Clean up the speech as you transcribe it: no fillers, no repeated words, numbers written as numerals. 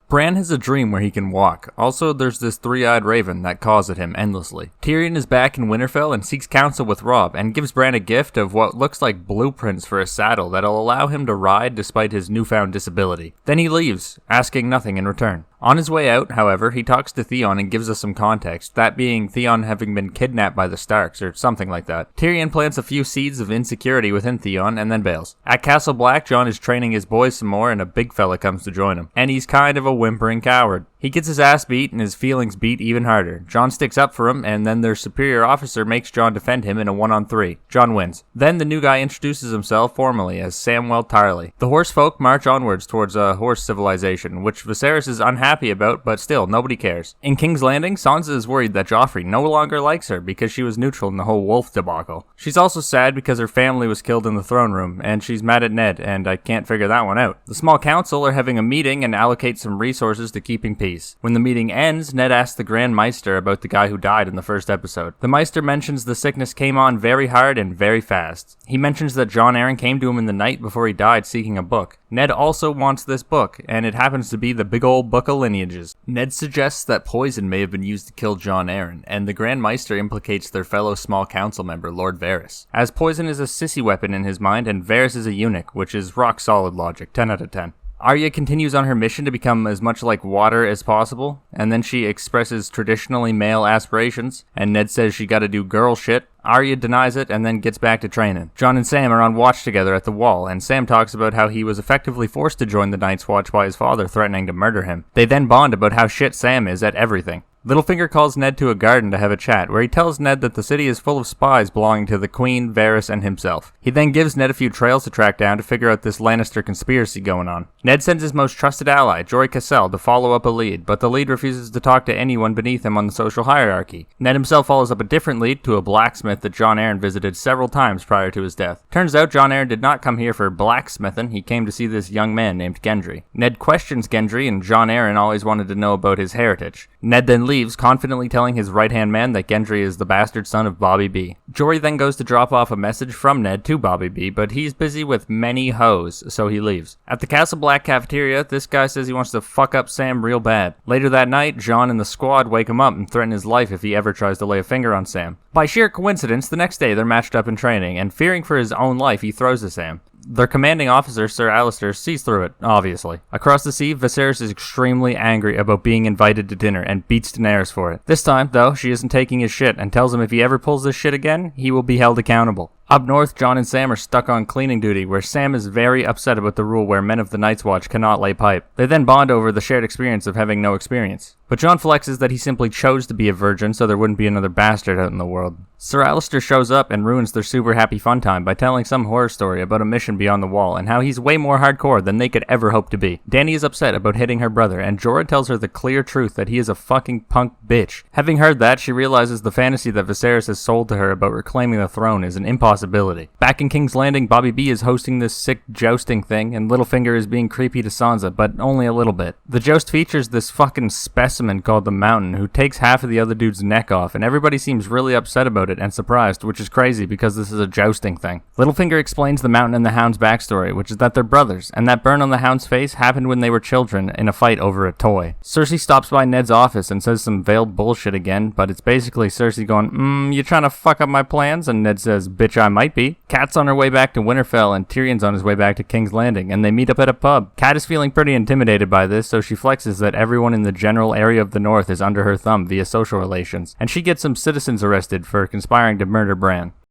Bran has a dream where he can walk. Also, there's this three-eyed raven that caws at him endlessly. Tyrion is back in Winterfell and seeks counsel with Robb, and gives Bran a gift of what looks like blueprints for a saddle that'll allow him to ride despite his newfound disability. Then he leaves, asking nothing in return. On his way out, however, he talks to Theon and gives us some context, that being Theon having been kidnapped by the Starks, or something like that. Tyrion plants a few seeds of insecurity within Theon, and then bails. At Castle Black, Jon is training his boys some more, and a big fella comes to join him. And he's kind of a whimpering coward. He gets his ass beat and his feelings beat even harder. Jon sticks up for him, and then their superior officer makes Jon defend him in a 1-on-3. Jon wins. Then the new guy introduces himself formally as Samwell Tarly. The horse folk march onwards towards a horse civilization, which Viserys is unhappy about, but still, nobody cares. In King's Landing, Sansa is worried that Joffrey no longer likes her because she was neutral in the whole wolf debacle. She's also sad because her family was killed in the throne room, and she's mad at Ned, and I can't figure that one out. The small council are having a meeting and allocate some resources to keeping peace. When the meeting ends, Ned asks the Grand Maester about the guy who died in the first episode. The Maester mentions the sickness came on very hard and very fast. He mentions that Jon Arryn came to him in the night before he died seeking a book. Ned also wants this book, and it happens to be the big old book of lineages. Ned suggests that poison may have been used to kill Jon Arryn, and the Grand Maester implicates their fellow small council member, Lord Varys, as poison is a sissy weapon in his mind and Varys is a eunuch, which is rock solid logic, 10 out of 10. Arya continues on her mission to become as much like water as possible, and then she expresses traditionally male aspirations, and Ned says she gotta do girl shit. Arya denies it and then gets back to training. Jon and Sam are on watch together at the wall, and Sam talks about how he was effectively forced to join the Night's Watch by his father threatening to murder him. They then bond about how shit Sam is at everything. Littlefinger calls Ned to a garden to have a chat, where he tells Ned that the city is full of spies belonging to the Queen, Varys, and himself. He then gives Ned a few trails to track down to figure out this Lannister conspiracy going on. Ned sends his most trusted ally, Jory Cassell, to follow up a lead, but the lead refuses to talk to anyone beneath him on the social hierarchy. Ned himself follows up a different lead to a blacksmith that Jon Arryn visited several times prior to his death. Turns out Jon Arryn did not come here for blacksmithing, he came to see this young man named Gendry. Ned questions Gendry, and Jon Arryn always wanted to know about his heritage. Ned then leaves, confidently telling his right-hand man that Gendry is the bastard son of Bobby B. Jory then goes to drop off a message from Ned to Bobby B, but he's busy with many hoes, so he leaves. At the Castle Black cafeteria, this guy says he wants to fuck up Sam real bad. Later that night, Jon and the squad wake him up and threaten his life if he ever tries to lay a finger on Sam. By sheer coincidence, the next day they're matched up in training, and fearing for his own life, he throws to Sam. Their commanding officer, Sir Alistair, sees through it, obviously. Across the sea, Viserys is extremely angry about being invited to dinner and beats Daenerys for it. This time, though, she isn't taking his shit and tells him if he ever pulls this shit again, he will be held accountable. Up north, Jon and Sam are stuck on cleaning duty, where Sam is very upset about the rule where men of the Night's Watch cannot lay pipe. They then bond over the shared experience of having no experience. But Jon flexes that he simply chose to be a virgin so there wouldn't be another bastard out in the world. Sir Alistair shows up and ruins their super happy fun time by telling some horror story about a mission beyond the wall and how he's way more hardcore than they could ever hope to be. Dany is upset about hitting her brother, and Jorah tells her the clear truth that he is a fucking punk bitch. Having heard that, she realizes the fantasy that Viserys has sold to her about reclaiming the throne is an impossibility. Back in King's Landing, Bobby B is hosting this sick jousting thing, and Littlefinger is being creepy to Sansa, but only a little bit. The joust features this fucking specimen called the Mountain, who takes half of the other dude's neck off, and everybody seems really upset about it and surprised, which is crazy because this is a jousting thing. Littlefinger explains the Mountain and the Hound's backstory, which is that they're brothers, and that burn on the Hound's face happened when they were children in a fight over a toy. Cersei stops by Ned's office and says some veiled bullshit again, but it's basically Cersei going, you trying to fuck up my plans? And Ned says, bitch, I might be. Kat's on her way back to Winterfell, and Tyrion's on his way back to King's Landing, and they meet up at a pub. Kat is feeling pretty intimidated by this, so she flexes that everyone in the general area of the north is under her thumb via social relations, and she gets some citizens arrested for conspiring to murder Bran.